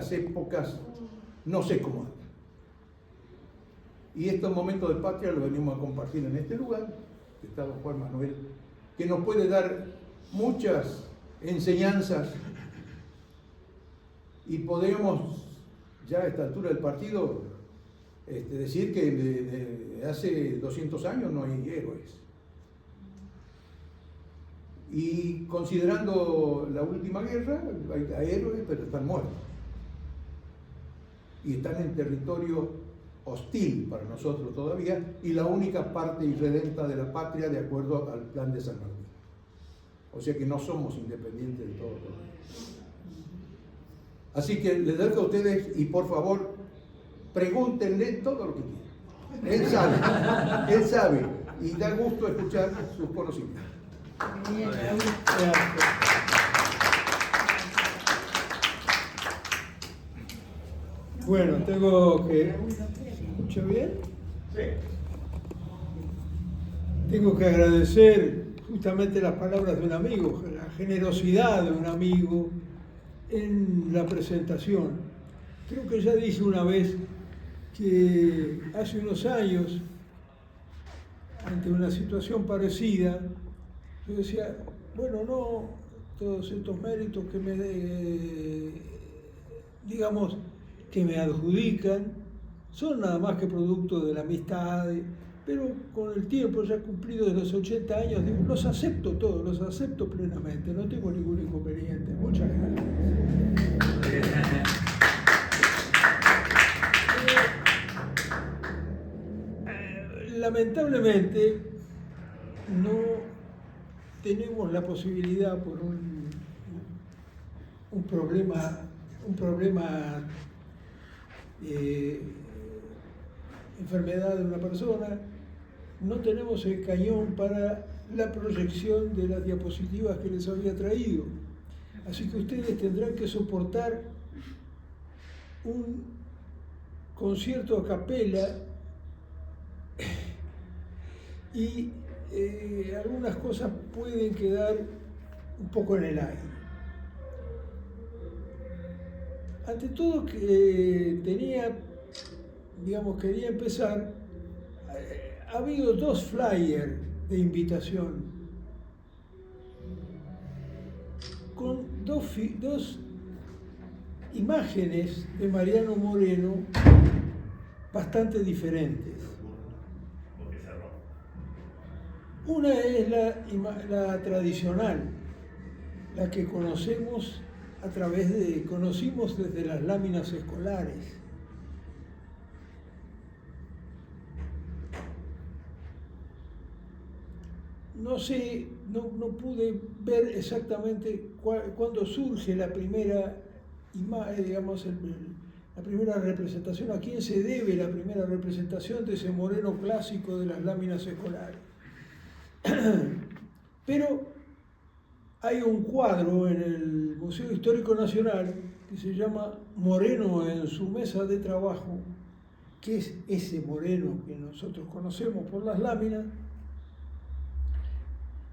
las épocas, no sé cómo anda. Y estos momentos de patria los venimos a compartir en este lugar, que está don Juan Manuel, que nos puede dar muchas enseñanzas y podemos ya a esta altura del partido decir que de hace 200 años no hay héroes. Y considerando la última guerra, hay héroes, pero están muertos. Y están en territorio hostil para nosotros todavía, y la única parte irredenta de la patria de acuerdo al plan de San Martín. O sea que no somos independientes de todo. Así que les dejo a ustedes y por favor pregúntenle todo lo que quieran. Él sabe y da gusto escuchar sus conocimientos. Bueno, tengo que... ¿Se escucha bien? Sí. Tengo que agradecer justamente las palabras de un amigo, la generosidad de un amigo en la presentación. Creo que ya dije una vez que hace unos años, ante una situación parecida, yo decía, bueno, no, todos estos méritos que que me adjudican, son nada más que producto de la amistad, pero con el tiempo, ya cumplidos los 80 años, digo, los acepto todos, los acepto plenamente, no tengo ningún inconveniente. Muchas gracias. Lamentablemente, no tenemos la posibilidad por un problema enfermedad de una persona, no tenemos el cañón para la proyección de las diapositivas que les había traído. Así que ustedes tendrán que soportar un concierto a capela y algunas cosas pueden quedar un poco en el aire. Ante todo, quería empezar. Ha habido 2 flyers de invitación con dos imágenes de Mariano Moreno bastante diferentes. Una es la tradicional, la que conocemos conocimos desde las láminas escolares. No sé, no pude ver exactamente cuándo surge la primera la primera representación, a quién se debe la primera representación de ese Moreno clásico de las láminas escolares. Pero hay un cuadro en el Museo Histórico Nacional que se llama Moreno en su mesa de trabajo, que es ese Moreno que nosotros conocemos por las láminas,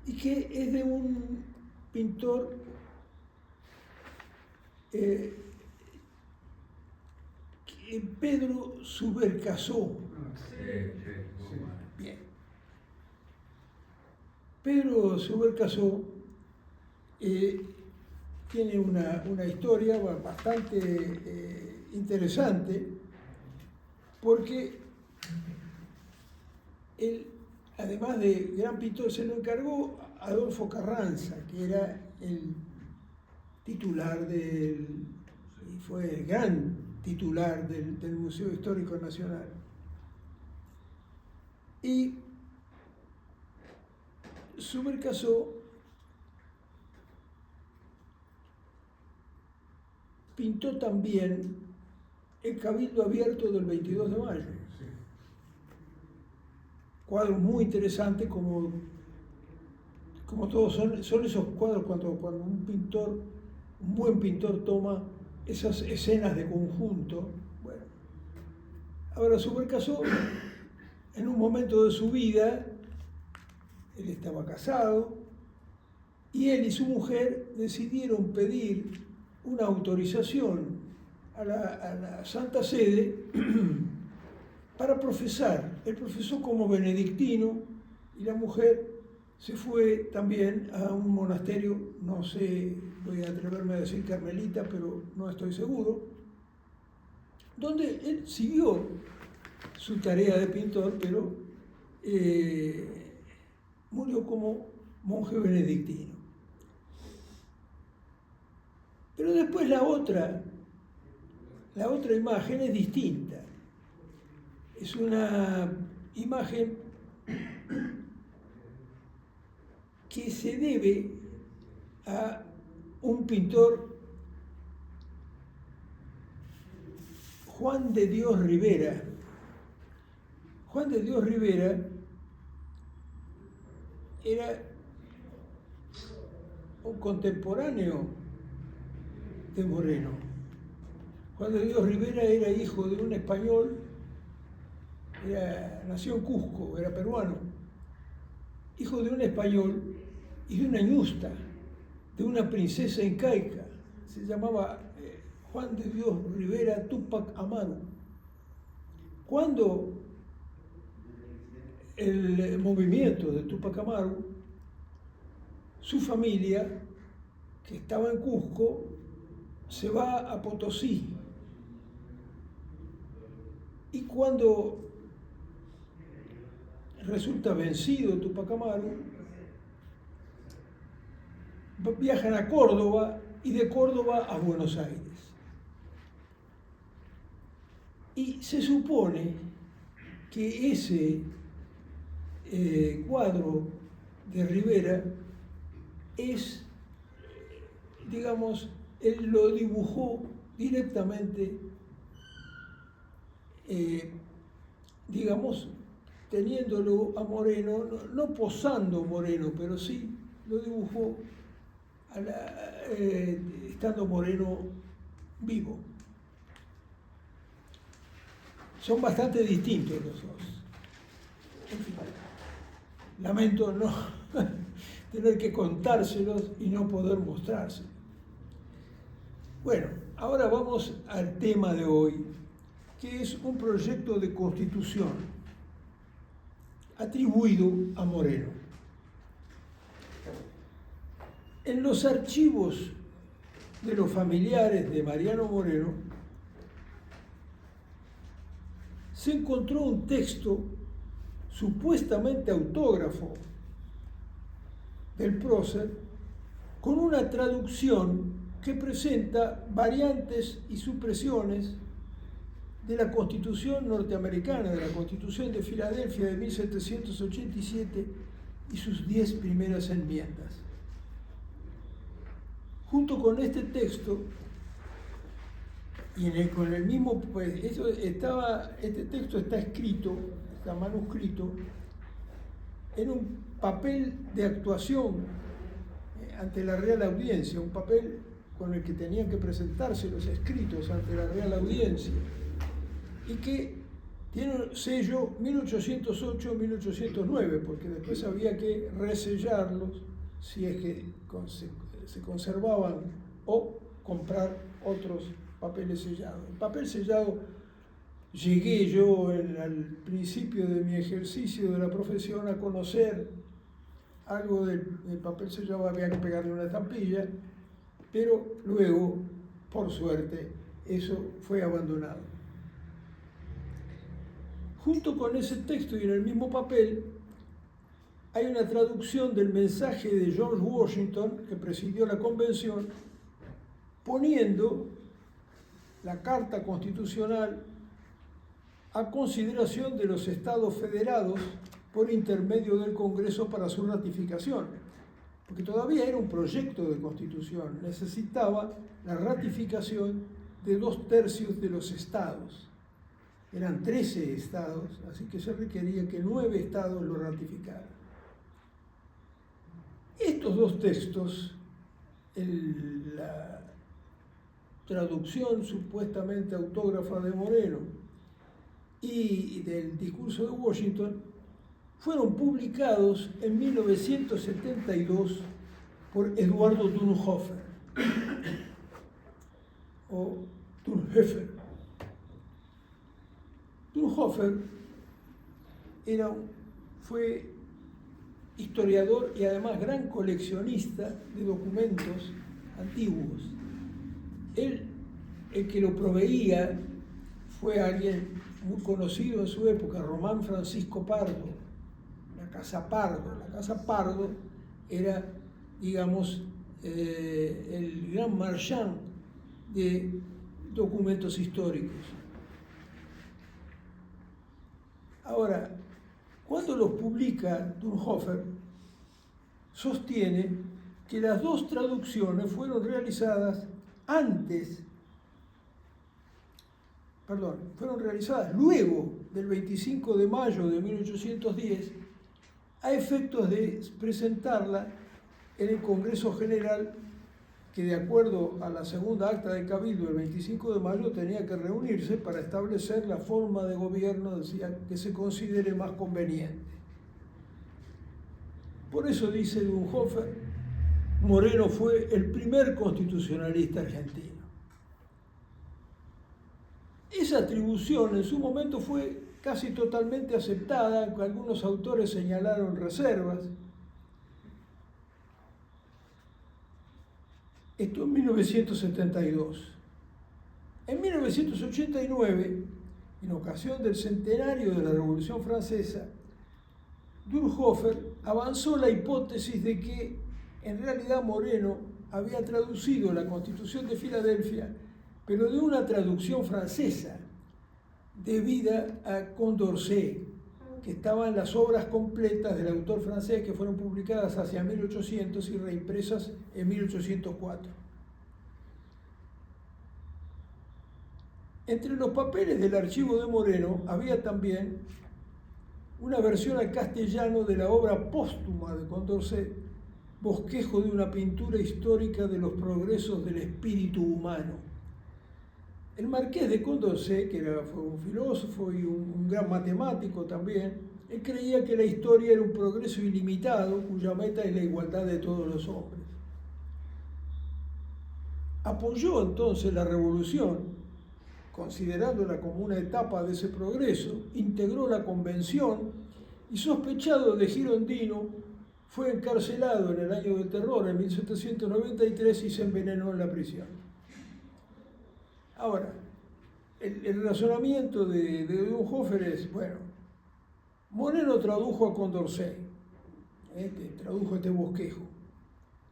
y que es de un pintor Pedro Subercaseaux. Bien. Pedro Subercaseaux tiene una historia bastante interesante, porque él, además de gran pintor, se lo encargó a Adolfo Carranza, que era el titular y fue el gran titular del Museo Histórico Nacional. Y Subercaseaux pintó también el Cabildo Abierto del 22 de mayo. Cuadros muy interesantes, como todos son esos cuadros cuando un buen pintor toma esas escenas de conjunto. Bueno, ahora Subercaseaux, en un momento de su vida, él estaba casado, y él y su mujer decidieron pedir una autorización a la Santa Sede para profesar. Él profesó como benedictino y la mujer se fue también a un monasterio, no sé, voy a atreverme a decir carmelita, pero no estoy seguro, donde él siguió su tarea de pintor, pero murió como monje benedictino. Pero después la otra imagen es distinta. Es una imagen que se debe a un pintor, Juan de Dios Rivera. Juan de Dios Rivera era un contemporáneo de Moreno. Juan de Dios Rivera era hijo de un español, nació en Cusco, era peruano, hijo de un español y de una ñusta, de una princesa incaica. Se llamaba Juan de Dios Rivera Túpac Amaru. Cuando el movimiento de Túpac Amaru, su familia, que estaba en Cusco, se va a Potosí. Y cuando resulta vencido Túpac Amaru, viajan a Córdoba y de Córdoba a Buenos Aires. Y se supone que ese cuadro de Rivera es, digamos, él lo dibujó directamente, digamos, teniéndolo a Moreno, no posando Moreno, pero sí lo dibujó estando Moreno vivo. Son bastante distintos los dos. En fin, lamento no tener que contárselos y no poder mostrárselos. Bueno, ahora vamos al tema de hoy, que es un proyecto de constitución atribuido a Moreno. En los archivos de los familiares de Mariano Moreno se encontró un texto supuestamente autógrafo del prócer con una traducción que presenta variantes y supresiones de la Constitución norteamericana, de la Constitución de Filadelfia de 1787 y sus 10 primeras enmiendas. Junto con este texto, y con el mismo, pues, este texto está escrito, está manuscrito, en un papel de actuación ante la Real Audiencia, un papel con el que tenían que presentarse los escritos ante la Real Audiencia, y que tiene un sello 1808-1809, porque después había que resellarlos si es que se conservaban o comprar otros papeles sellados. El papel sellado llegué yo al principio de mi ejercicio de la profesión a conocer algo del papel sellado, había que pegarle una estampilla, pero luego, por suerte, eso fue abandonado. Junto con ese texto y en el mismo papel, hay una traducción del mensaje de George Washington, que presidió la convención, poniendo la Carta Constitucional a consideración de los Estados federados por intermedio del Congreso para su ratificación, porque todavía era un proyecto de constitución, necesitaba la ratificación de 2/3 de los estados. Eran 13 estados, así que se requería que 9 estados lo ratificaran. Estos dos textos, la traducción supuestamente autógrafa de Moreno y del discurso de Washington, fueron publicados en 1972 por Eduardo Dunhofer, o Dunhofer. Dunhofer fue historiador y además gran coleccionista de documentos antiguos. El que lo proveía fue alguien muy conocido en su época, Román Francisco Pardo, la Casa Pardo. La Casa Pardo era, digamos, el gran marchand de documentos históricos. Ahora, cuando los publica Dunhofer, sostiene que las dos traducciones fueron realizadas luego del 25 de mayo de 1810, a efectos de presentarla en el Congreso General, que de acuerdo a la segunda acta de Cabildo, el 25 de mayo tenía que reunirse para establecer la forma de gobierno que se considere más conveniente. Por eso, dice Dunhofer, Moreno fue el primer constitucionalista argentino. Esa atribución en su momento fue casi totalmente aceptada, aunque algunos autores señalaron reservas. Esto en 1972. En 1989, en ocasión del centenario de la Revolución Francesa, Dunhofer avanzó la hipótesis de que en realidad Moreno había traducido la Constitución de Filadelfia, pero de una traducción francesa, debida a Condorcet, que estaban las obras completas del autor francés que fueron publicadas hacia 1800 y reimpresas en 1804. Entre los papeles del archivo de Moreno había también una versión al castellano de la obra póstuma de Condorcet, Bosquejo de una pintura histórica de los progresos del espíritu humano. El marqués de Condorcet, que fue un filósofo y un gran matemático también, él creía que la historia era un progreso ilimitado cuya meta es la igualdad de todos los hombres. Apoyó entonces la revolución, considerándola como una etapa de ese progreso, integró la convención y, sospechado de girondino, fue encarcelado en el año del terror, en 1793, y se envenenó en la prisión. Ahora, el razonamiento de Dunhofer es, bueno, Moreno tradujo a Condorcet, tradujo este bosquejo.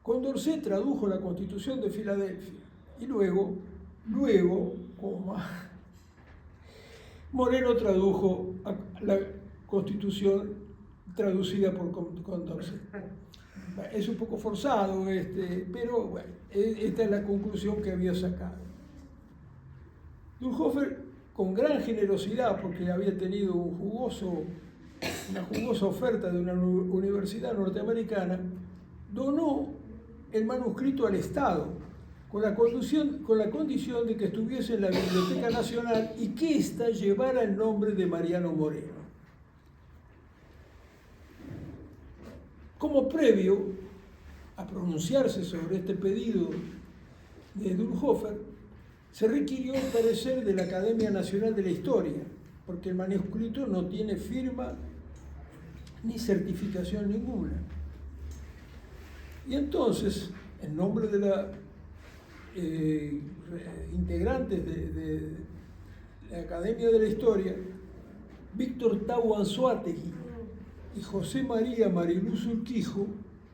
Condorcet tradujo la Constitución de Filadelfia y luego, Moreno tradujo la Constitución traducida por Condorcet. Es un poco forzado, pero bueno, esta es la conclusión que había sacado. Dunhofer, con gran generosidad, porque había tenido una jugosa oferta de una universidad norteamericana, donó el manuscrito al Estado, con la condición de que estuviese en la Biblioteca Nacional y que ésta llevara el nombre de Mariano Moreno. Como previo a pronunciarse sobre este pedido de Dunhofer, se requirió el parecer de la Academia Nacional de la Historia, porque el manuscrito no tiene firma ni certificación ninguna. Y entonces, en nombre de la integrantes de la Academia de la Historia, Víctor Tau Anzoátegui y José María Mariluz Urquijo,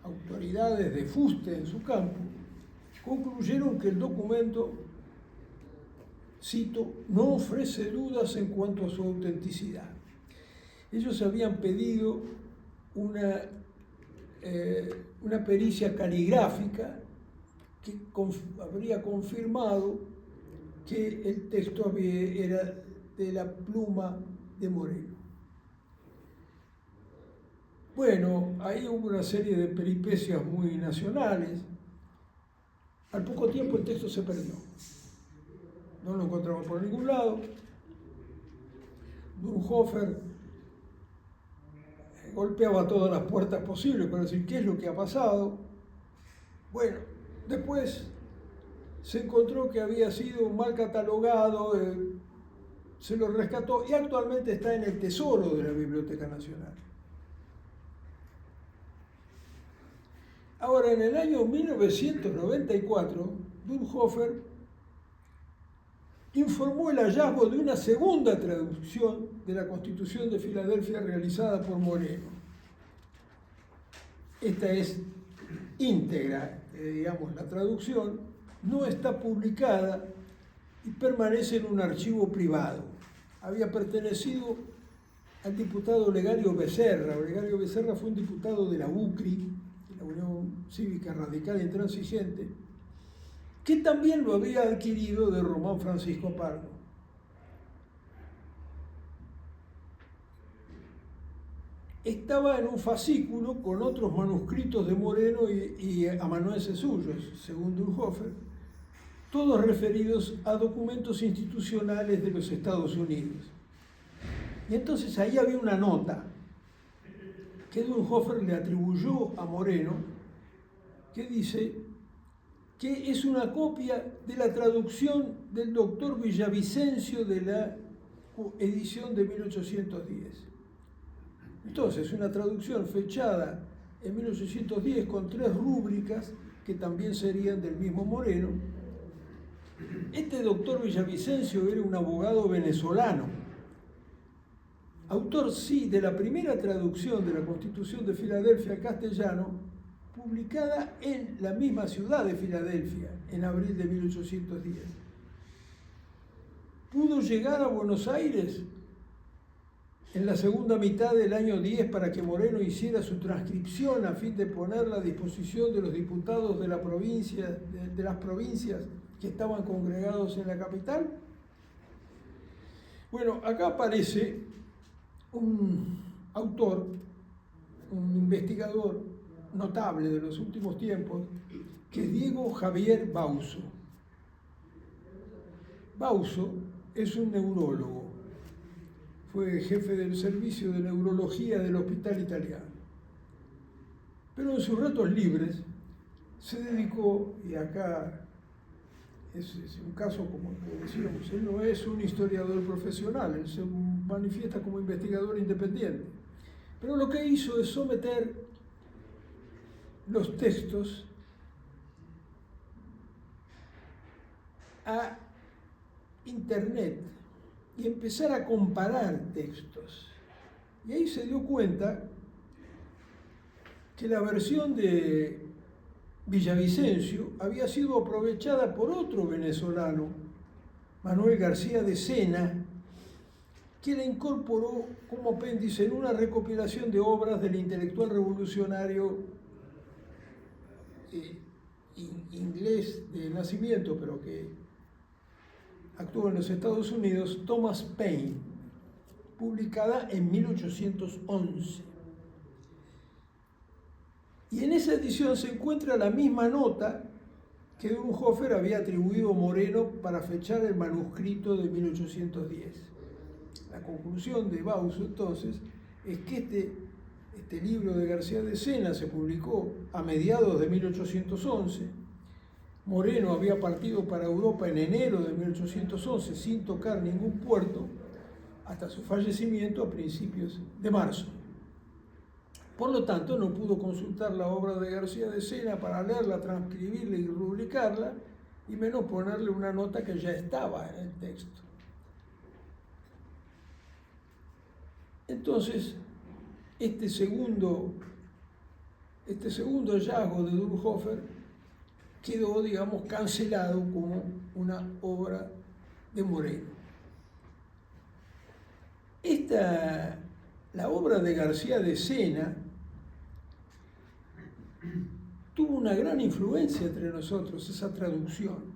autoridades de fuste en su campo, concluyeron que el documento, cito, no ofrece dudas en cuanto a su autenticidad. Ellos habían pedido una pericia caligráfica que habría confirmado que el texto era de la pluma de Moreno. Bueno, ahí hubo una serie de peripecias muy nacionales. Al poco tiempo el texto se perdió. No lo encontramos por ningún lado. Dunhofer golpeaba todas las puertas posibles para decir qué es lo que ha pasado. Bueno, después se encontró que había sido mal catalogado, se lo rescató y actualmente está en el tesoro de la Biblioteca Nacional. Ahora, en el año 1994, Dönhofer informó el hallazgo de una segunda traducción de la Constitución de Filadelfia realizada por Moreno. Esta es íntegra, digamos, la traducción, no está publicada y permanece en un archivo privado. Había pertenecido al diputado Olegario Becerra. Olegario Becerra fue un diputado de la UCRI, la Unión Cívica Radical e Intransigente, que también lo había adquirido de Román Francisco Pardo. Estaba en un fascículo con otros manuscritos de Moreno y amanuenses suyos, según Dönhofer, todos referidos a documentos institucionales de los Estados Unidos. Y entonces ahí había una nota que Dönhofer le atribuyó a Moreno, que dice que es una copia de la traducción del doctor Villavicencio de la edición de 1810. Entonces, una traducción fechada en 1810 con 3 rúbricas que también serían del mismo Moreno. Este doctor Villavicencio era un abogado venezolano, autor, sí, de la primera traducción de la Constitución de Filadelfia al castellano, publicada en la misma ciudad de Filadelfia, en abril de 1810. Pudo llegar a Buenos Aires en la segunda mitad del año 10 para que Moreno hiciera su transcripción a fin de ponerla a disposición de los diputados de la provincia, de las provincias que estaban congregados en la capital. Bueno, acá aparece un autor, un investigador notable de los últimos tiempos, que es Diego Javier Bauso. Bauso es un neurólogo, fue jefe del servicio de neurología del Hospital Italiano. Pero en sus ratos libres se dedicó, y acá es un caso como que decíamos, él no es un historiador profesional, él se manifiesta como investigador independiente. Pero lo que hizo es someter los textos a Internet y empezar a comparar textos. Y ahí se dio cuenta que la versión de Villavicencio había sido aprovechada por otro venezolano, Manuel García de Sena, que la incorporó como apéndice en una recopilación de obras del intelectual revolucionario inglés de nacimiento, pero que actuó en los Estados Unidos, Thomas Paine, publicada en 1811. Y en esa edición se encuentra la misma nota que Dönhofer había atribuido a Moreno para fechar el manuscrito de 1810. La conclusión de Bauso, entonces, es que este libro de García de Sena se publicó a mediados de 1811. Moreno había partido para Europa en enero de 1811 sin tocar ningún puerto hasta su fallecimiento a principios de marzo. Por lo tanto, no pudo consultar la obra de García de Sena para leerla, transcribirla y rubricarla, y menos ponerle una nota que ya estaba en el texto. Entonces, este segundo hallazgo de Dönhofer quedó, digamos, cancelado como una obra de Moreno. La obra de García de Sena tuvo una gran influencia entre nosotros, esa traducción,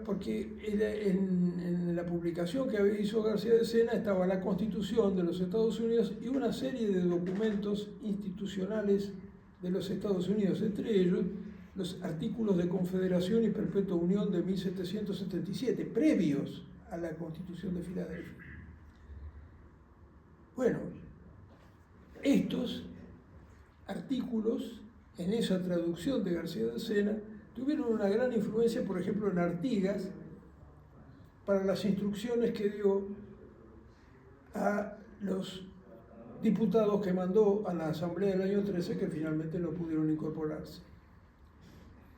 porque en la publicación que hizo García de Sena estaba la Constitución de los Estados Unidos y una serie de documentos institucionales de los Estados Unidos, entre ellos los artículos de Confederación y Perpetua Unión de 1777, previos a la Constitución de Filadelfia. Bueno, estos artículos en esa traducción de García de Sena tuvieron una gran influencia, por ejemplo, en Artigas, para las instrucciones que dio a los diputados que mandó a la Asamblea del año 13, que finalmente no pudieron incorporarse.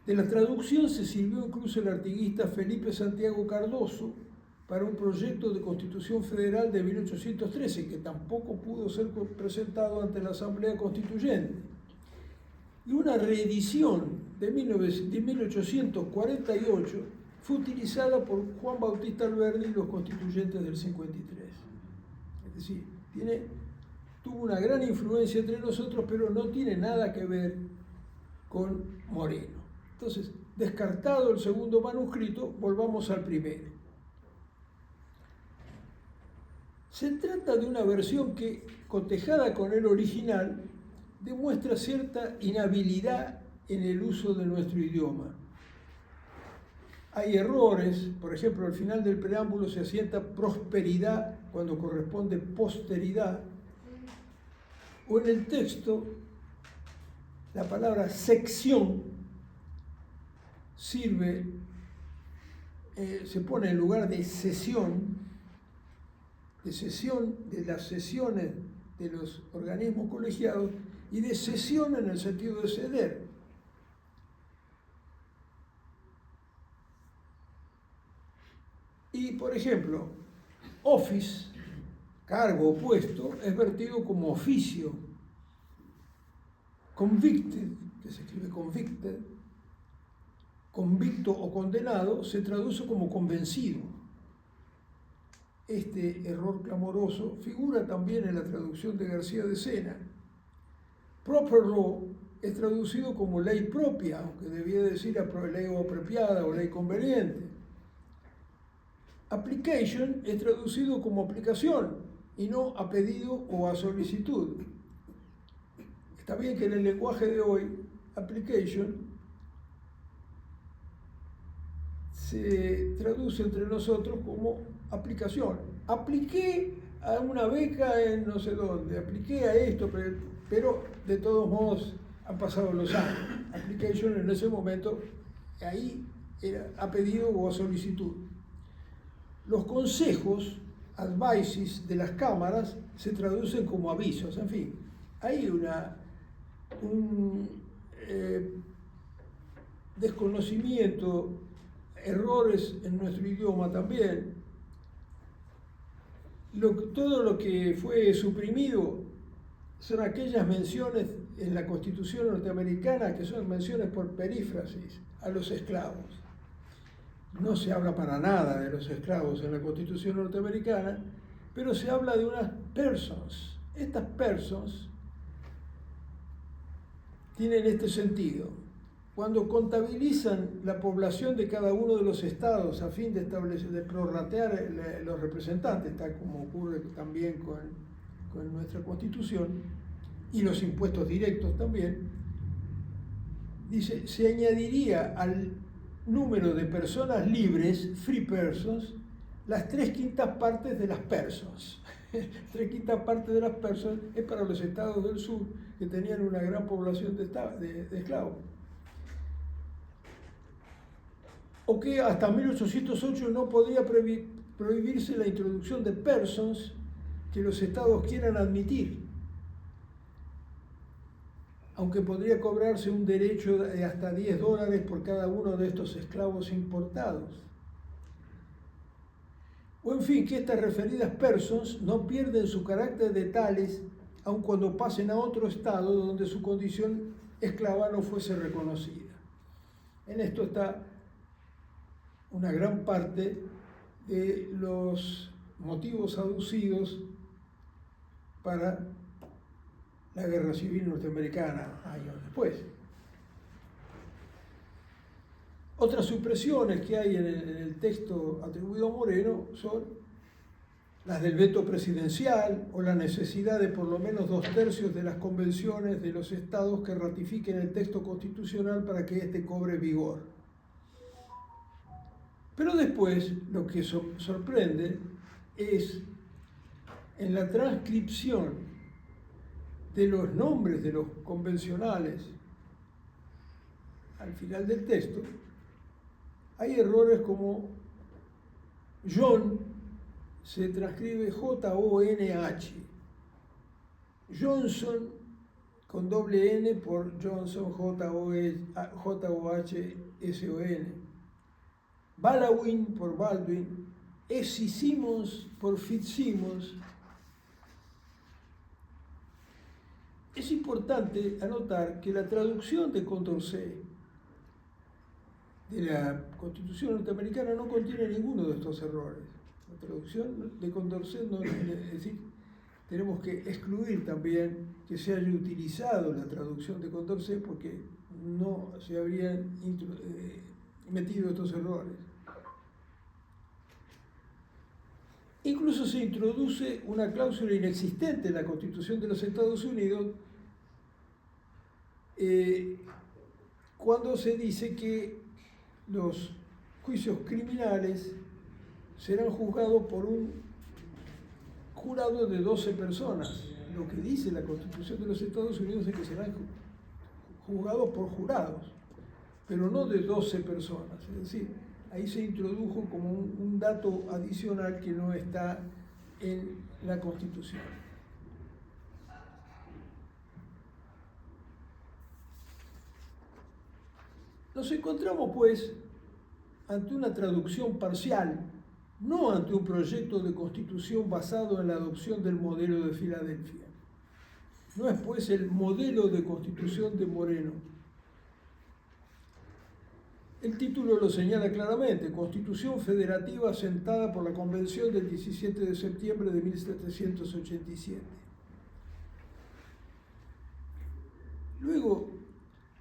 De la traducción se sirvió incluso el artiguista Felipe Santiago Cardoso para un proyecto de Constitución Federal de 1813, que tampoco pudo ser presentado ante la Asamblea Constituyente. Y una reedición de 1848 fue utilizada por Juan Bautista Alberdi y los constituyentes del 53. Es decir, tuvo una gran influencia entre nosotros, pero no tiene nada que ver con Moreno. Entonces, descartado el segundo manuscrito, volvamos al primero. Se trata de una versión que, cotejada con el original, demuestra cierta inhabilidad en el uso de nuestro idioma. Hay errores, por ejemplo, al final del preámbulo se asienta prosperidad cuando corresponde posteridad, o en el texto la palabra sección se pone en lugar de sesión, de las sesiones de los organismos colegiados, y de cesión en el sentido de ceder. Y, por ejemplo, office, cargo o puesto, es vertido como oficio. Convicted, que se escribe convicted, convicto o condenado, se traduce como convencido. Este error clamoroso figura también en la traducción de García de Sena. Proper law es traducido como ley propia, aunque debía decir ley apropiada o ley conveniente. Application es traducido como aplicación y no a pedido o a solicitud. Está bien que en el lenguaje de hoy, application se traduce entre nosotros como aplicación. Apliqué a una beca en no sé dónde, apliqué a esto, pero de todos modos han pasado los años. Application en ese momento, ahí era a pedido o a solicitud. Los consejos, advices de las cámaras, se traducen como avisos. En fin, hay un desconocimiento, errores en nuestro idioma también. Todo lo que fue suprimido son aquellas menciones en la Constitución norteamericana que son menciones por perífrasis a los esclavos. No se habla para nada de los esclavos en la Constitución norteamericana, pero se habla de unas persons. Estas persons tienen este sentido. Cuando contabilizan la población de cada uno de los estados a fin de prorratear los representantes, tal como ocurre también con nuestra Constitución, y los impuestos directos también, dice, se añadiría al número de personas libres, free persons, las 3/5 partes de las persons. 3/5 partes de las persons es para los estados del sur que tenían una gran población de esclavos. O que hasta 1808 no podía prohibirse la introducción de persons que los estados quieran admitir, aunque podría cobrarse un derecho de hasta $10 por cada uno de estos esclavos importados. O en fin, que estas referidas persons no pierden su carácter de tales, aun cuando pasen a otro estado donde su condición esclava no fuese reconocida. En esto está una gran parte de los motivos aducidos para la Guerra Civil Norteamericana años después. Otras supresiones que hay en el texto atribuido a Moreno son las del veto presidencial o la necesidad de por lo menos 2/3 de las convenciones de los estados que ratifiquen el texto constitucional para que éste cobre vigor. Pero después lo que sorprende es en la transcripción de los nombres de los convencionales al final del texto, hay errores como John se transcribe J-O-N-H, Johnson con doble N por Johnson, J-O-H-S-O-N, Baldwin por Baldwin, Simmons por Fitzsimmons. Es importante anotar que la traducción de Condorcet de la Constitución norteamericana no contiene ninguno de estos errores. La traducción de Condorcet no, es decir, tenemos que excluir también que se haya utilizado la traducción de Condorcet porque no se habrían metido estos errores. Incluso se introduce una cláusula inexistente en la Constitución de los Estados Unidos cuando se dice que los juicios criminales serán juzgados por un jurado de 12 personas. Lo que dice la Constitución de los Estados Unidos es que serán juzgados por jurados, pero no de 12 personas. Es decir, ahí se introdujo como un dato adicional que no está en la Constitución. Nos encontramos, pues, ante una traducción parcial, no ante un proyecto de constitución basado en la adopción del modelo de Filadelfia. No es, pues, el modelo de constitución de Moreno. El título lo señala claramente: Constitución Federativa asentada por la Convención del 17 de septiembre de 1787. Luego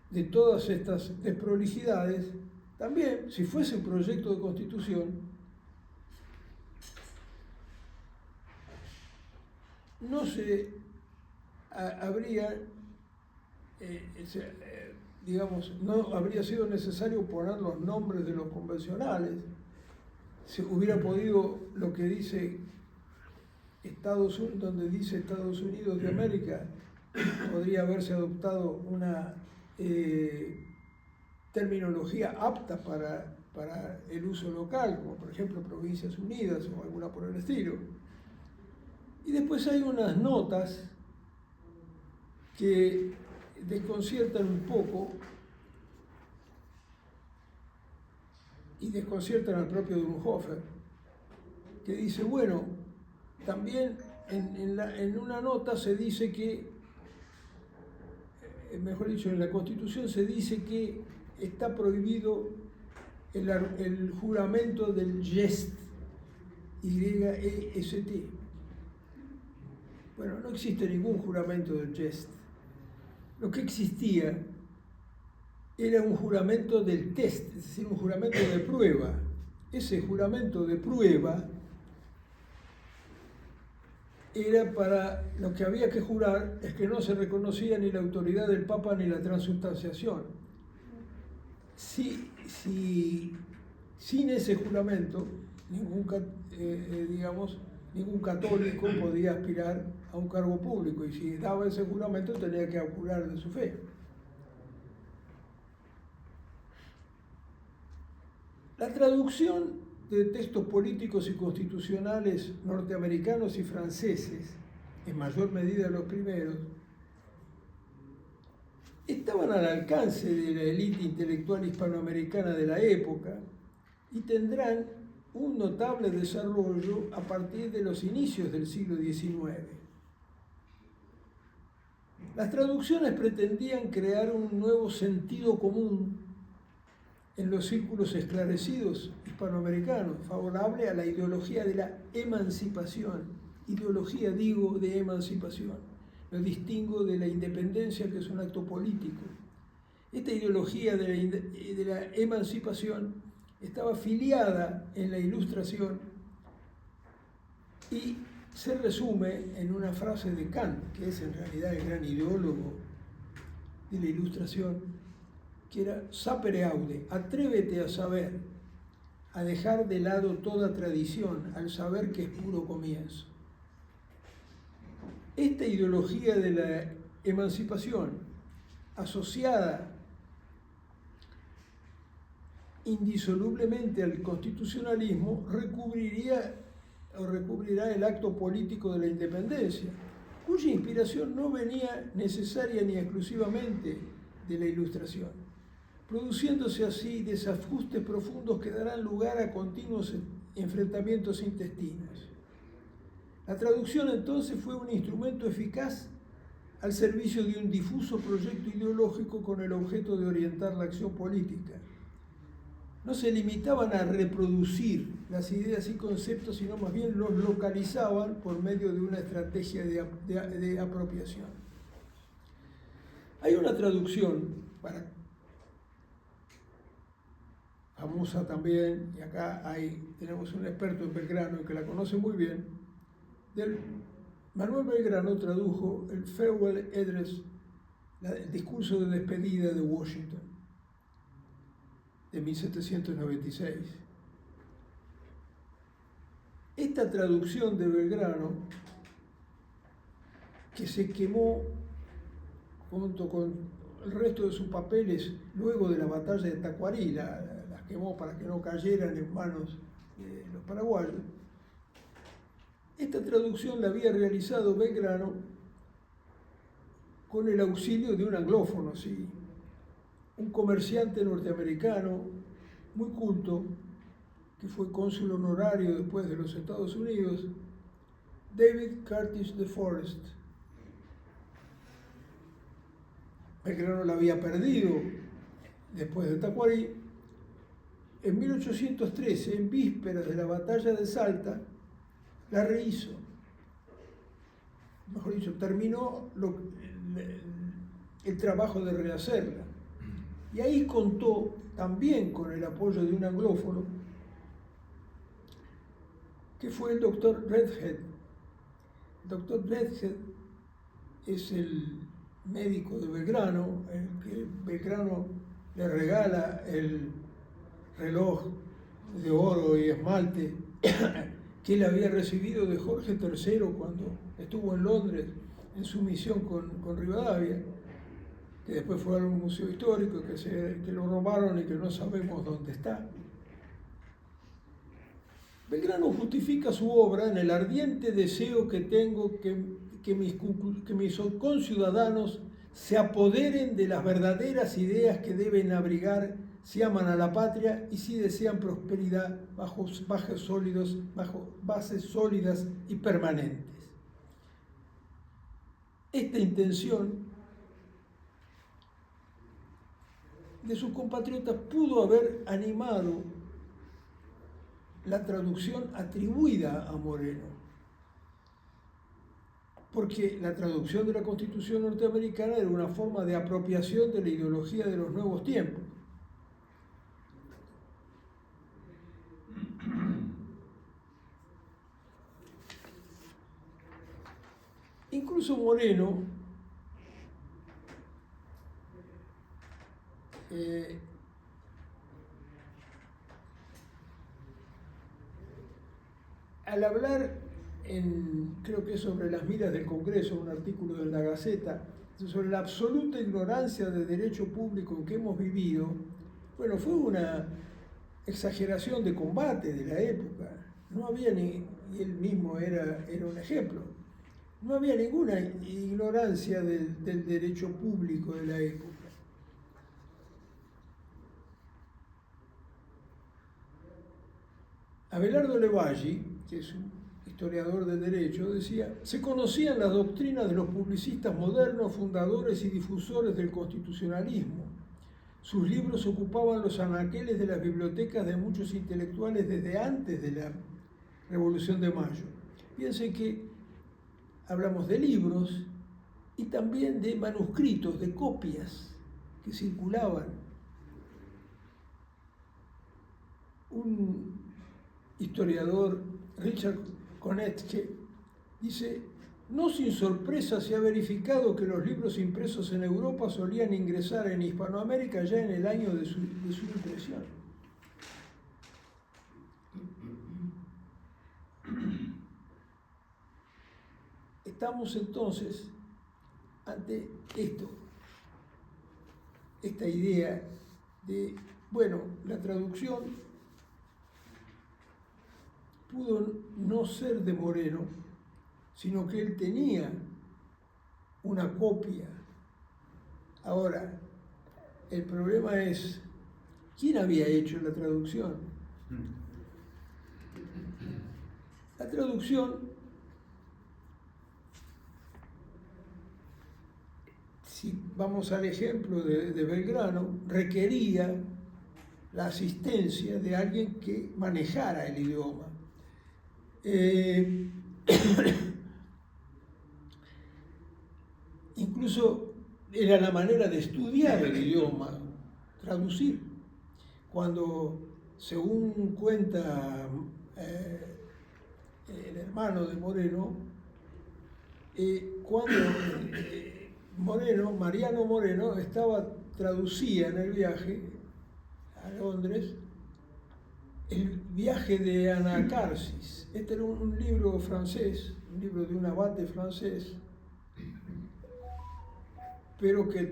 de todas estas desprolijidades, también, si fuese un proyecto de constitución, no se habría, no habría sido necesario poner los nombres de los convencionales. Se hubiera podido, lo que dice donde dice Estados Unidos de América, podría haberse adoptado una terminología apta para el uso local, como por ejemplo Provincias Unidas o alguna por el estilo. Y después hay unas notas que desconciertan un poco y desconciertan al propio Dönhofer, que dice, bueno, también en una nota se dice que, mejor dicho, en la Constitución se dice que está prohibido el juramento del gest, Y-E-S-T. Bueno, no existe ningún juramento del gest. Lo que existía era un juramento del test, es decir, un juramento de prueba. Ese juramento de prueba era para lo que había que jurar, es que no se reconocía ni la autoridad del Papa ni la transubstanciación. Sin ese juramento, ningún católico podía aspirar a un cargo público, y si daba ese juramento tenía que jurar de su fe. La traducción de textos políticos y constitucionales norteamericanos y franceses, en mayor medida los primeros, estaban al alcance de la élite intelectual hispanoamericana de la época y tendrán un notable desarrollo a partir de los inicios del siglo XIX. Las traducciones pretendían crear un nuevo sentido común en los círculos esclarecidos hispanoamericanos, favorable a la ideología de la emancipación. Ideología, digo, de emancipación. Lo distingo de la independencia, que es un acto político. Esta ideología de la emancipación estaba filiada en la Ilustración y se resume en una frase de Kant, que es en realidad el gran ideólogo de la Ilustración, que era sapere aude, atrévete a saber, a dejar de lado toda tradición, al saber que es puro comienzo. Esta ideología de la emancipación, asociada indisolublemente al constitucionalismo, recubrirá el acto político de la independencia, cuya inspiración no venía necesaria ni exclusivamente de la Ilustración, produciéndose así desajustes profundos que darán lugar a continuos enfrentamientos intestinos. La traducción entonces fue un instrumento eficaz al servicio de un difuso proyecto ideológico con el objeto de orientar la acción política. No se limitaban a reproducir las ideas y conceptos, sino más bien los localizaban por medio de una estrategia de apropiación. Hay una traducción famosa también, y acá tenemos un experto en Belgrano que la conoce muy bien. Manuel Belgrano tradujo el Farewell Address, el discurso de despedida de Washington, de 1796. Esta traducción de Belgrano, que se quemó junto con el resto de sus papeles luego de la batalla de Tacuarí, las quemó para que no cayeran en manos de los paraguayos. Esta traducción la había realizado Belgrano con el auxilio de un anglófono, sí, un comerciante norteamericano muy culto, que fue cónsul honorario después de los Estados Unidos, David Curtis de Forest. Belgrano la había perdido después de Tacuarí. En 1813, en vísperas de la batalla de Salta, la rehizo. Mejor dicho, terminó el trabajo de rehacerla. Y ahí contó también con el apoyo de un anglófono, que fue el doctor Redhead. El doctor Redhead es el médico de Belgrano, el que Belgrano le regala el reloj de oro y esmalte que él había recibido de Jorge III cuando estuvo en Londres en su misión con Rivadavia, que después fue a un museo histórico, que lo robaron y que no sabemos dónde está. Belgrano justifica su obra en el ardiente deseo que tengo que mis conciudadanos se apoderen de las verdaderas ideas que deben abrigar si aman a la patria y si desean prosperidad bajo bases sólidas y permanentes. Esta intención de sus compatriotas pudo haber animado la traducción atribuida a Moreno, porque la traducción de la Constitución norteamericana era una forma de apropiación de la ideología de los nuevos tiempos. Incluso Moreno al hablar creo que es sobre las miras del Congreso, un artículo de la Gaceta, sobre la absoluta ignorancia del derecho público en que hemos vivido, bueno, fue una exageración de combate de la época. No había y él mismo era un ejemplo, no había ninguna ignorancia del derecho público de la época. Abelardo Levalli, que es un historiador del derecho, decía: se conocían las doctrinas de los publicistas modernos, fundadores y difusores del constitucionalismo. Sus libros ocupaban los anaqueles de las bibliotecas de muchos intelectuales desde antes de la Revolución de Mayo. Piensen que hablamos de libros y también de manuscritos, de copias que circulaban. Un historiador, Richard Konecki, dice: no sin sorpresa se ha verificado que los libros impresos en Europa solían ingresar en Hispanoamérica ya en el año de su impresión. Estamos entonces ante esta idea de Bueno, la traducción pudo no ser de Moreno, sino que él tenía una copia. Ahora, el problema es, ¿quién había hecho la traducción? La traducción, si vamos al ejemplo de Belgrano, requería la asistencia de alguien que manejara el idioma. Incluso era la manera de estudiar el idioma, traducir. Cuando, según cuenta el hermano de Moreno, cuando Mariano Moreno traducía en el viaje a Londres el viaje de Anacarsis. Este era un libro francés, un libro de un abate francés, pero que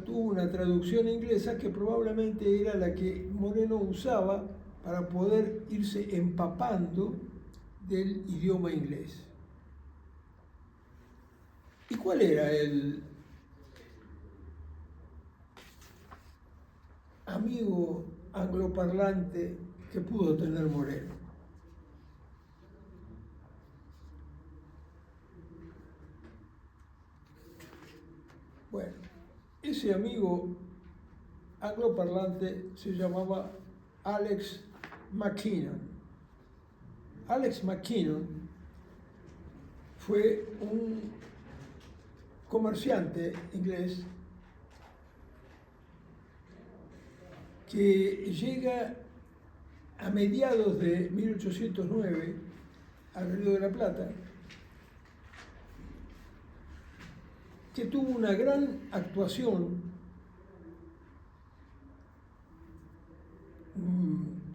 tuvo una traducción inglesa que probablemente era la que Moreno usaba para poder irse empapando del idioma inglés. ¿Y cuál era el amigo angloparlante que pudo tener Moreno? Bueno, ese amigo angloparlante se llamaba Alex Mackinnon. Alex Mackinnon fue un comerciante inglés que llega a mediados de 1809 al Río de la Plata, que tuvo una gran actuación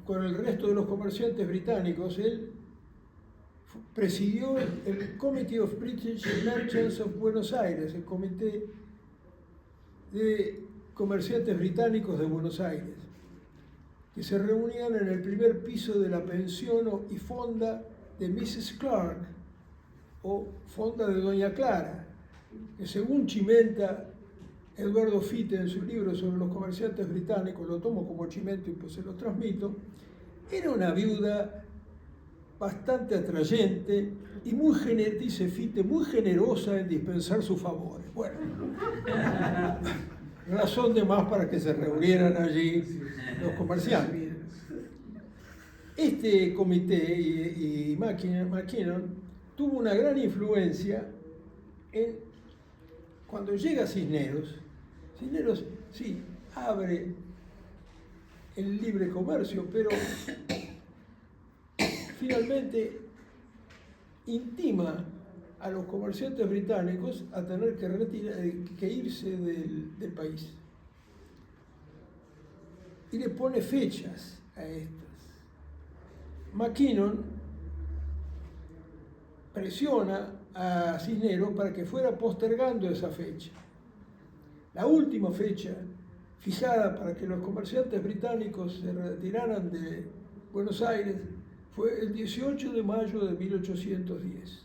con el resto de los comerciantes británicos. Él presidió el Committee of British Merchants of Buenos Aires, el comité de comerciantes británicos de Buenos Aires, que se reunían en el primer piso de la pensión y fonda de Mrs. Clark, o fonda de Doña Clara, que según chimenta Eduardo Fitte en su libro sobre los comerciantes británicos, lo tomo como chimento y pues se lo transmito, era una viuda bastante atrayente y dice Fitte, muy generosa en dispensar sus favores. Bueno, razón de más para que se reunieran allí los comerciantes. Este comité y Mackinnon tuvo una gran influencia cuando llega Cisneros. Cisneros, sí, abre el libre comercio, pero finalmente intima a los comerciantes británicos a tener que irse del país. Y le pone fechas a estas. Mackinnon presiona a Cisneros para que fuera postergando esa fecha. La última fecha fijada para que los comerciantes británicos se retiraran de Buenos Aires fue el 18 de mayo de 1810,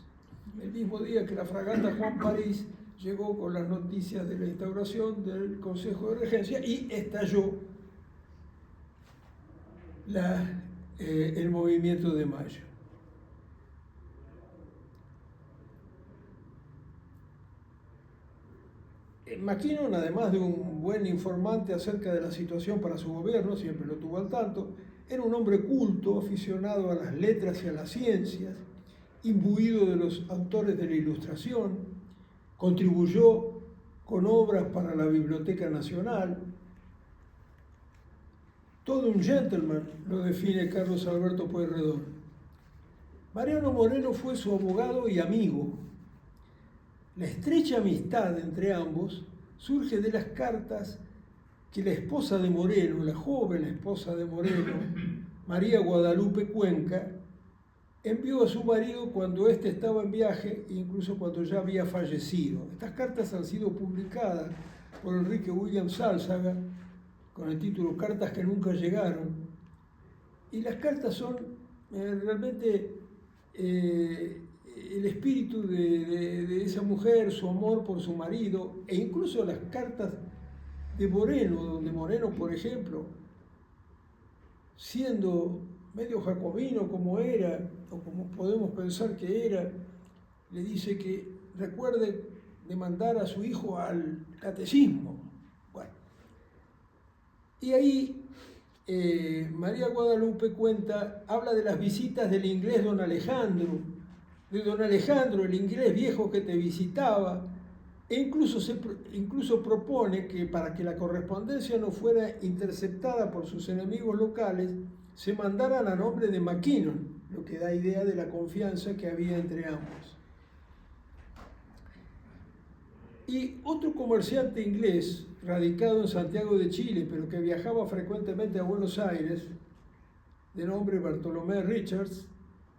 el mismo día que la fragata Juan París llegó con las noticias de la instauración del Consejo de Regencia y estalló el movimiento de mayo. Mackinnon, además de un buen informante acerca de la situación para su gobierno, siempre lo tuvo al tanto, era un hombre culto, aficionado a las letras y a las ciencias, imbuido de los autores de la Ilustración, contribuyó con obras para la Biblioteca Nacional. Todo un gentleman, lo define Carlos Alberto Pueyrredón. Mariano Moreno fue su abogado y amigo. La estrecha amistad entre ambos surge de las cartas que la esposa de Moreno, la joven esposa de Moreno, María Guadalupe Cuenca, envió a su marido cuando éste estaba en viaje e incluso cuando ya había fallecido. Estas cartas han sido publicadas por Enrique William Zálzaga con el título Cartas que nunca llegaron. Y las cartas son realmente el espíritu de esa mujer, su amor por su marido, e incluso las cartas de Moreno, donde Moreno, por ejemplo, siendo medio jacobino como era, o como podemos pensar que era, le dice que recuerde de mandar a su hijo al catecismo. Bueno, y ahí María Guadalupe habla de las visitas del inglés don Alejandro, el inglés viejo que te visitaba, e incluso propone que para que la correspondencia no fuera interceptada por sus enemigos locales, se mandaran a nombre de Mackinnon, lo que da idea de la confianza que había entre ambos. Y otro comerciante inglés, radicado en Santiago de Chile, pero que viajaba frecuentemente a Buenos Aires, de nombre Bartolomé Richards,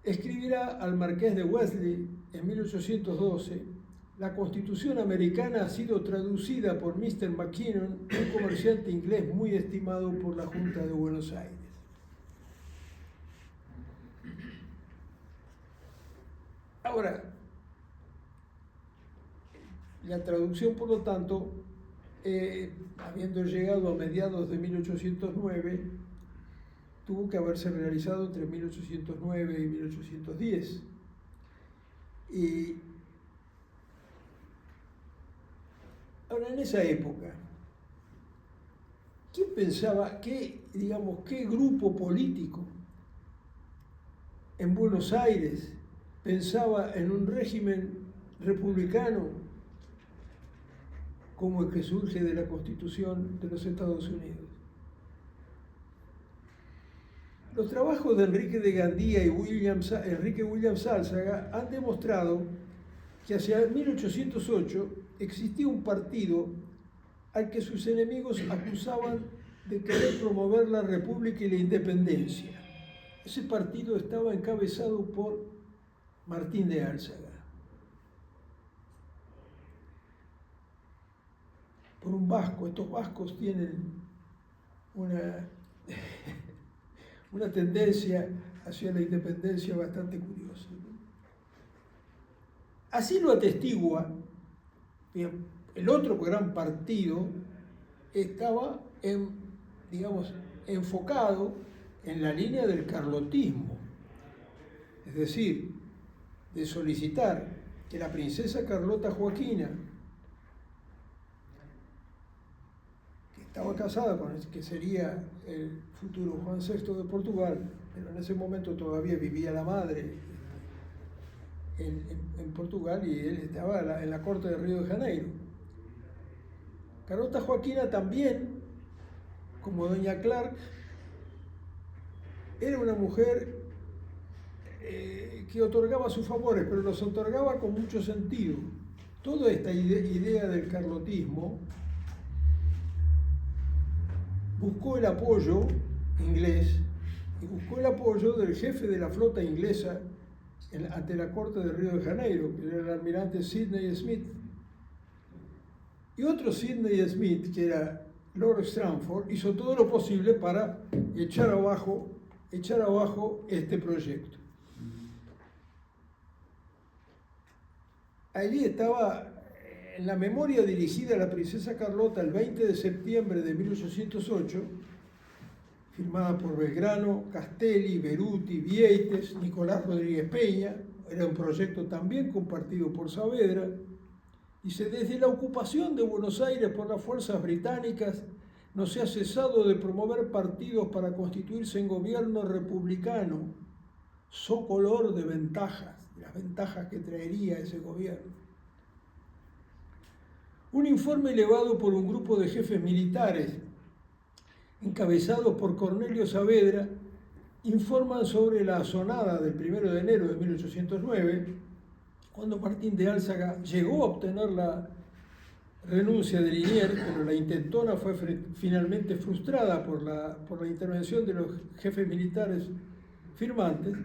escribirá al marqués de Wellesley en 1812: la Constitución americana ha sido traducida por Mr. Mackinnon, un comerciante inglés muy estimado por la Junta de Buenos Aires. Ahora, la traducción, por lo tanto, habiendo llegado a mediados de 1809, tuvo que haberse realizado entre 1809 y 1810. Y ahora, en esa época, ¿quién pensaba, qué grupo político en Buenos Aires pensaba en un régimen republicano como el que surge de la Constitución de los Estados Unidos? Los trabajos de Enrique de Gandía y Enrique Williams Álzaga han demostrado que hacia 1808 existía un partido al que sus enemigos acusaban de querer promover la República y la independencia. Ese partido estaba encabezado por Martín de Álzaga, por un vasco. Estos vascos tienen una tendencia hacia la independencia bastante curiosa. Así lo atestigua. El otro gran partido estaba enfocado en la línea del carlotismo, es decir, de solicitar que la princesa Carlota Joaquina, que estaba casada con el que sería el futuro Juan VI de Portugal, pero en ese momento todavía vivía la madre en Portugal y él estaba en la corte de Río de Janeiro. Carlota Joaquina también, como doña Clark, era una mujer que otorgaba sus favores, pero los otorgaba con mucho sentido. Toda esta idea del carlotismo buscó el apoyo inglés y buscó el apoyo del jefe de la flota inglesa ante la corte de Río de Janeiro, que era el almirante Sidney Smith. Y otro Sidney Smith, que era Lord Stranford, hizo todo lo posible para echar abajo este proyecto. Allí estaba en la memoria dirigida a la princesa Carlota el 20 de septiembre de 1808, firmada por Belgrano, Castelli, Beruti, Vieites, Nicolás Rodríguez Peña. Era un proyecto también compartido por Saavedra. Dice: desde la ocupación de Buenos Aires por las fuerzas británicas no se ha cesado de promover partidos para constituirse en gobierno republicano, socolor de ventajas, las ventajas que traería ese gobierno. Un informe elevado por un grupo de jefes militares, encabezados por Cornelio Saavedra, informan sobre la asonada del 1 de enero de 1809, cuando Martín de Álzaga llegó a obtener la renuncia de Liniers, pero la intentona fue finalmente frustrada por la intervención de los jefes militares firmantes.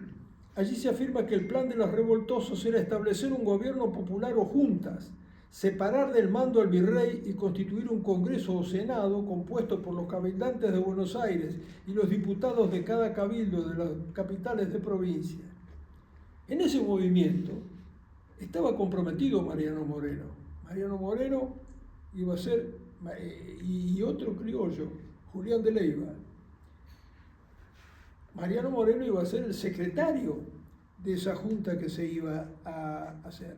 Allí se afirma que el plan de los revoltosos era establecer un gobierno popular o juntas, separar del mando al virrey y constituir un Congreso o Senado compuesto por los cabildantes de Buenos Aires y los diputados de cada cabildo de las capitales de provincia. En ese movimiento estaba comprometido Mariano Moreno. Mariano Moreno iba a ser, y otro criollo, Julián de Leiva. Mariano Moreno iba a ser el secretario de esa junta que se iba a hacer.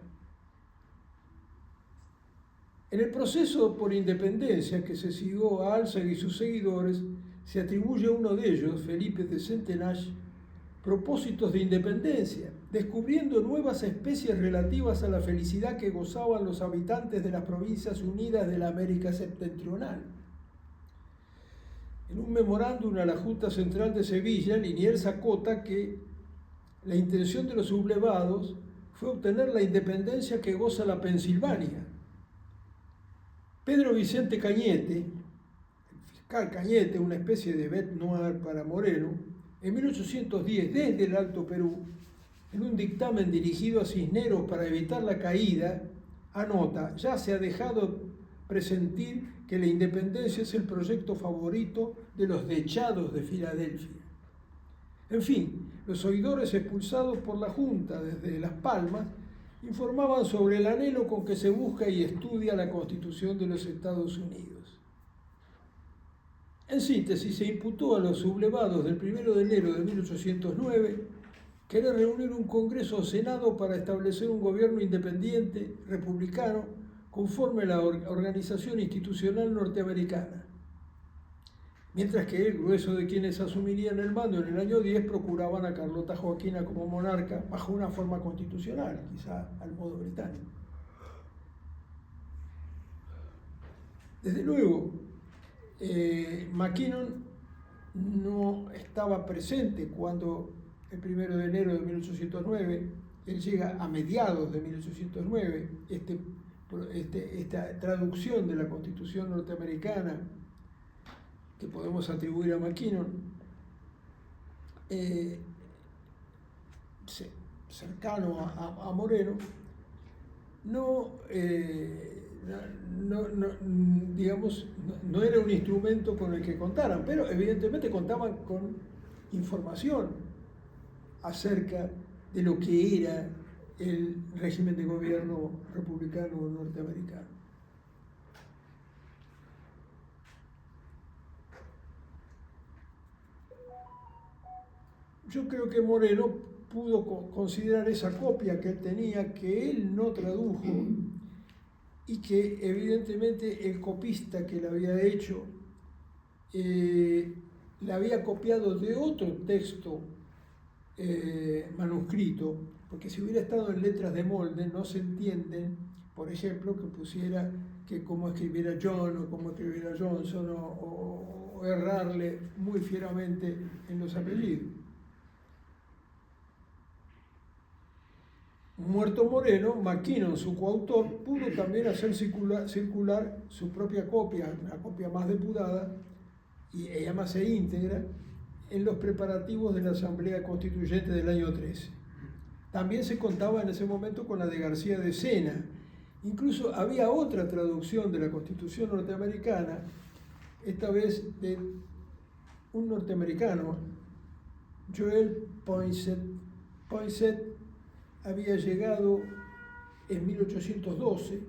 En el proceso por independencia que se siguió a Álzaga y sus seguidores, se atribuye a uno de ellos, Felipe de Centenage, propósitos de independencia, descubriendo nuevas especies relativas a la felicidad que gozaban los habitantes de las Provincias Unidas de la América Septentrional. En un memorándum a la Junta Central de Sevilla, Liniers acota que la intención de los sublevados fue obtener la independencia que goza la Pensilvania. Pedro Vicente Cañete, el fiscal Cañete, una especie de bête noire para Moreno, en 1810, desde el Alto Perú, en un dictamen dirigido a Cisneros para evitar la caída, anota: ya se ha dejado presentir que la independencia es el proyecto favorito de los dechados de Filadelfia. En fin, los oidores expulsados por la Junta desde Las Palmas informaban sobre el anhelo con que se busca y estudia la Constitución de los Estados Unidos. En síntesis, se imputó a los sublevados del 1 de enero de 1809 querer reunir un Congreso o Senado para establecer un gobierno independiente, republicano, conforme a la organización institucional norteamericana. Mientras que el grueso de quienes asumirían el mando en el año 10 procuraban a Carlota Joaquina como monarca bajo una forma constitucional, quizá al modo británico. Desde luego, Mackinnon no estaba presente cuando el 1 de enero de 1809, él llega a mediados de 1809, esta traducción de la Constitución norteamericana que podemos atribuir a Mackinnon, cercano a Moreno, no era un instrumento con el que contaran, pero evidentemente contaban con información acerca de lo que era el régimen de gobierno republicano norteamericano. Yo creo que Moreno pudo considerar esa copia que él tenía, que él no tradujo, y que evidentemente el copista que la había hecho la había copiado de otro texto manuscrito, porque si hubiera estado en letras de molde no se entienden, por ejemplo, que pusiera que cómo escribiera John o cómo escribiera Johnson o errarle muy fieramente en los apellidos. Muerto Moreno, Mackinnon, su coautor, pudo también hacer circular su propia copia, una copia más depurada y además íntegra, en los preparativos de la Asamblea Constituyente del año 13. También se contaba en ese momento con la de García de Sena. Incluso había otra traducción de la Constitución norteamericana, esta vez de un norteamericano, Joel Poinsett. Poinsett había llegado en 1812,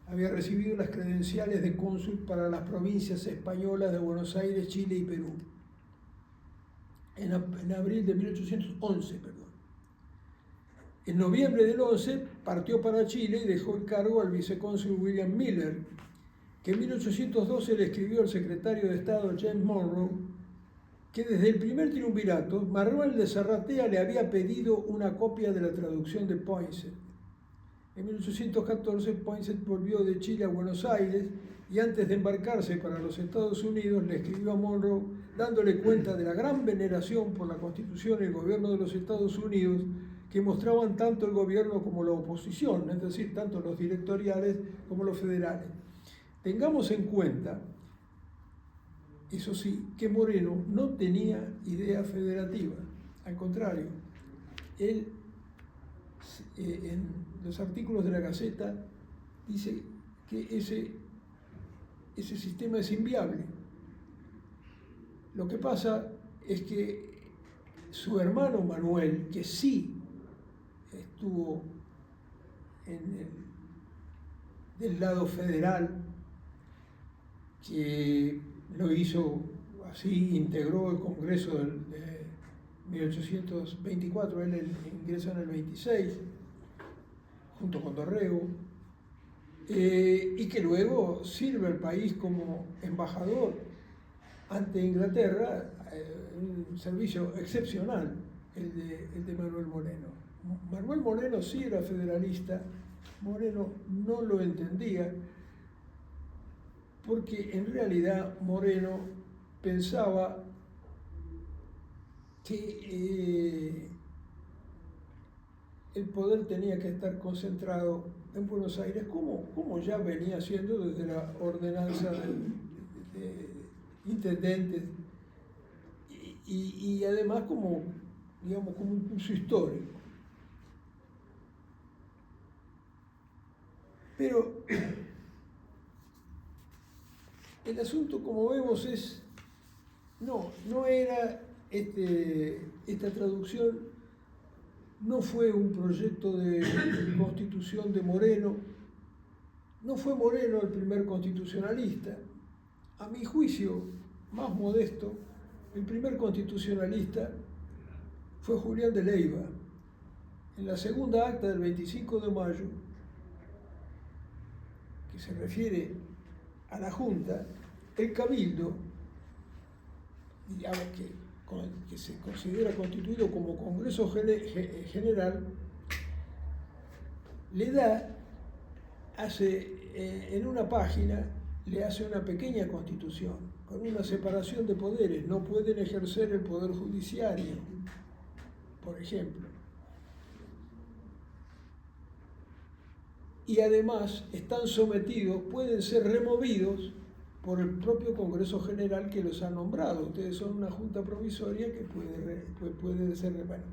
había recibido las credenciales de cónsul para las provincias españolas de Buenos Aires, Chile y Perú. En abril de 1811, En noviembre del 11 partió para Chile y dejó el cargo al vicecónsul William Miller, que en 1812 le escribió al secretario de Estado James Monroe que desde el primer triunvirato Manuel de Zarratea le había pedido una copia de la traducción de Poinsett. En 1814 Poinsett volvió de Chile a Buenos Aires y antes de embarcarse para los Estados Unidos le escribió a Monroe dándole cuenta de la gran veneración por la Constitución y el gobierno de los Estados Unidos que mostraban tanto el gobierno como la oposición, es decir, tanto los directoriales como los federales. Tengamos en cuenta, eso sí, que Moreno no tenía idea federativa, al contrario, él en los artículos de la Gaceta dice que ese sistema es inviable. Lo que pasa es que su hermano Manuel, que sí estuvo del lado federal, que lo hizo así, integró el Congreso de 1824, él ingresó en el 26, junto con Dorrego, y que luego sirve al país como embajador ante Inglaterra, un servicio excepcional, el de Manuel Moreno. Manuel Moreno sí era federalista, Moreno no lo entendía, porque en realidad Moreno pensaba que el poder tenía que estar concentrado en Buenos Aires, como ya venía siendo desde la ordenanza de intendentes, y además como un curso histórico. Pero el asunto, como vemos, no era esta traducción, no fue un proyecto de constitución de Moreno, no fue Moreno el primer constitucionalista. A mi juicio más modesto, el primer constitucionalista fue Julián de Leiva. En la segunda acta del 25 de mayo, que se refiere a la Junta, el Cabildo, digamos que se considera constituido como Congreso General, le da, en una página, le hace una pequeña constitución, con una separación de poderes. No pueden ejercer el poder judiciario, por ejemplo. Y además están sometidos, pueden ser removidos por el propio Congreso General que los ha nombrado. Ustedes son una junta provisoria que puede ser... Bueno,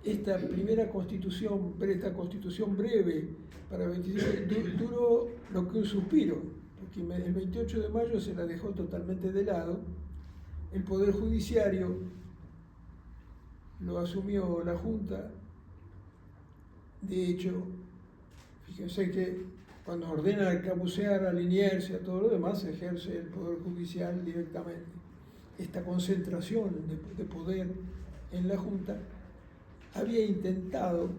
esta primera constitución, esta constitución breve para 25, duró lo que un suspiro, porque el 28 de mayo se la dejó totalmente de lado. El Poder Judiciario lo asumió la Junta. De hecho, fíjense que cuando ordena escabucear a Liniers y a todo lo demás, se ejerce el Poder Judicial directamente. Esta concentración de poder en la Junta había intentado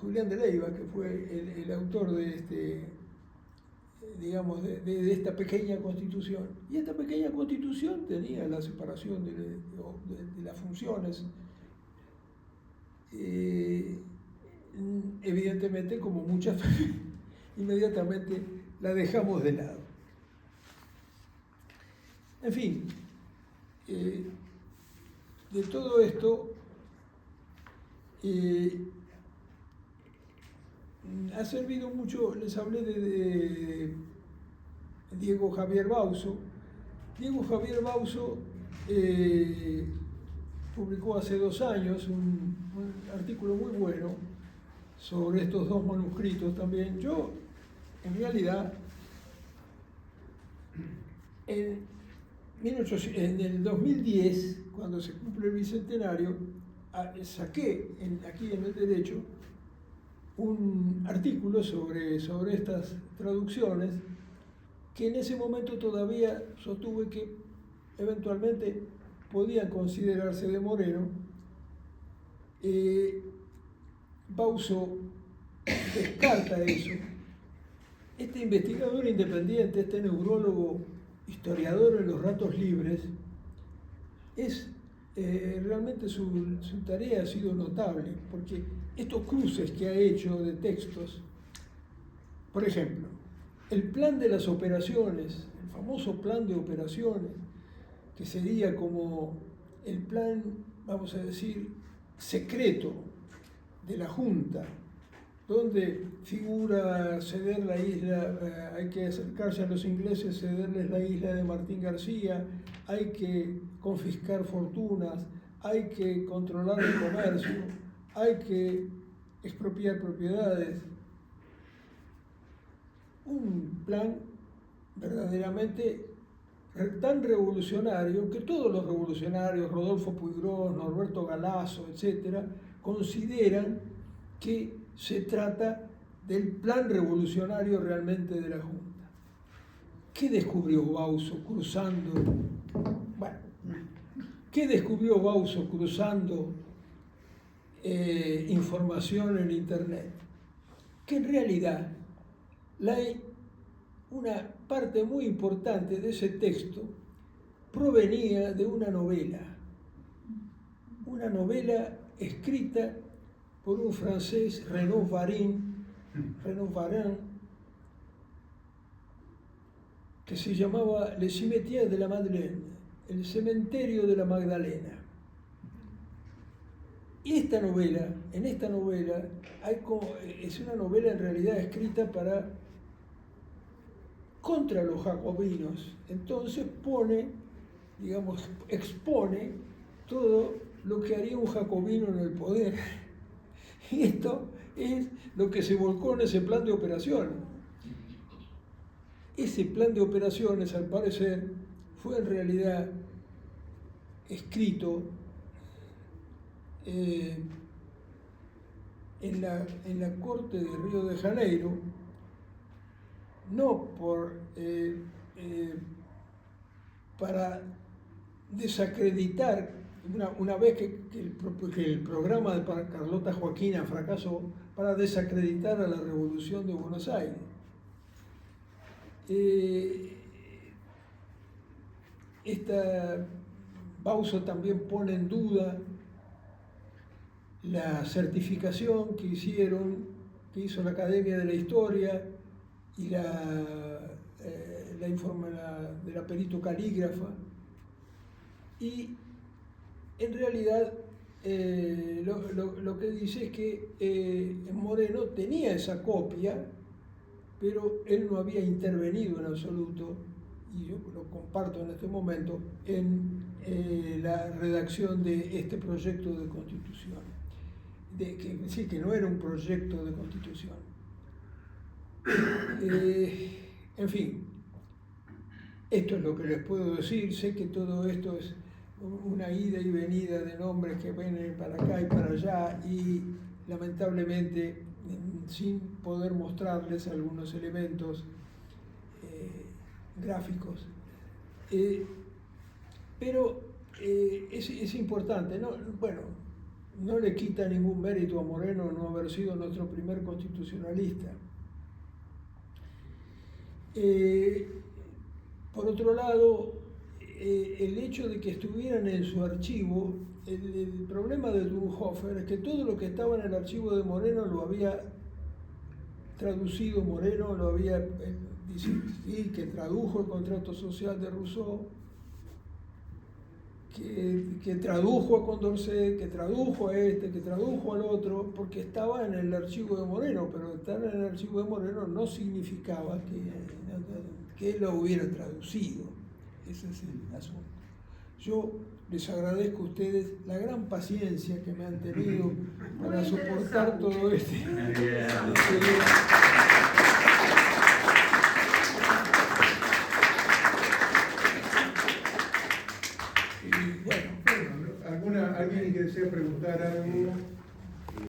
Julián de Leiva, que fue el autor de esta pequeña constitución. Y esta pequeña constitución tenía la separación de las funciones. Evidentemente, como muchas, inmediatamente la dejamos de lado. En fin, de todo esto ha servido mucho. Les hablé de Diego Javier Bauso. Diego Javier Bauso publicó hace 2 años un artículo muy bueno sobre estos 2 manuscritos también. Yo, en realidad, en el 2010, cuando se cumple el bicentenario, saqué aquí en el Derecho un artículo sobre estas traducciones, que en ese momento todavía sostuve que eventualmente podían considerarse de Moreno. Bauso descarta eso. Este investigador independiente, este neurólogo, historiador en los ratos libres, realmente su tarea ha sido notable, porque estos cruces que ha hecho de textos, por ejemplo, el plan de las operaciones, el famoso plan de operaciones, que sería como el plan, vamos a decir, secreto de la Junta, donde figura ceder la isla, hay que acercarse a los ingleses, cederles la isla de Martín García, hay que confiscar fortunas, hay que controlar el comercio, hay que expropiar propiedades. un plan verdaderamente tan revolucionario que todos los revolucionarios, Rodolfo Puigros, Norberto Galazo, etcétera, consideran que se trata del plan revolucionario realmente de la Junta. ¿Qué descubrió Bauso cruzando? Bueno, ¿qué descubrió Bauso cruzando información en Internet? Que en realidad una parte muy importante de ese texto provenía de una novela escrita por un francés, Renaud Varin, que se llamaba Le Cimetière de la Madeleine, el cementerio de la Magdalena. Y en esta novela, es una novela en realidad escrita contra los jacobinos. Entonces expone todo lo que haría un jacobino en el poder. Y esto es lo que se volcó en ese plan de operaciones. Ese plan de operaciones, al parecer, fue en realidad escrito en la corte de Río de Janeiro, no para desacreditar, una vez que el programa de Carlota Joaquina fracasó, para desacreditar a la Revolución de Buenos Aires. Bauso también pone en duda la certificación que hizo la Academia de la Historia y de la perito calígrafa, y en realidad lo que dice es que Moreno tenía esa copia, pero él no había intervenido en absoluto, y yo lo comparto en este momento, en la redacción de este proyecto de constitución. Que no era un proyecto de constitución. En fin, esto es lo que les puedo decir. Sé que todo esto es una ida y venida de nombres que vienen para acá y para allá, y lamentablemente sin poder mostrarles algunos elementos gráficos. Pero es importante, ¿no? Bueno, no le quita ningún mérito a Moreno no haber sido nuestro primer constitucionalista. Por otro lado, el hecho de que estuvieran en su archivo, el problema de Dönhofer es que todo lo que estaba en el archivo de Moreno lo había traducido Moreno, que tradujo el contrato social de Rousseau, que tradujo a Condorcet, que tradujo a que tradujo al otro, porque estaba en el archivo de Moreno, pero estar en el archivo de Moreno no significaba que él lo hubiera traducido. Ese es el asunto. Yo les agradezco a ustedes la gran paciencia que me han tenido para soportar todo este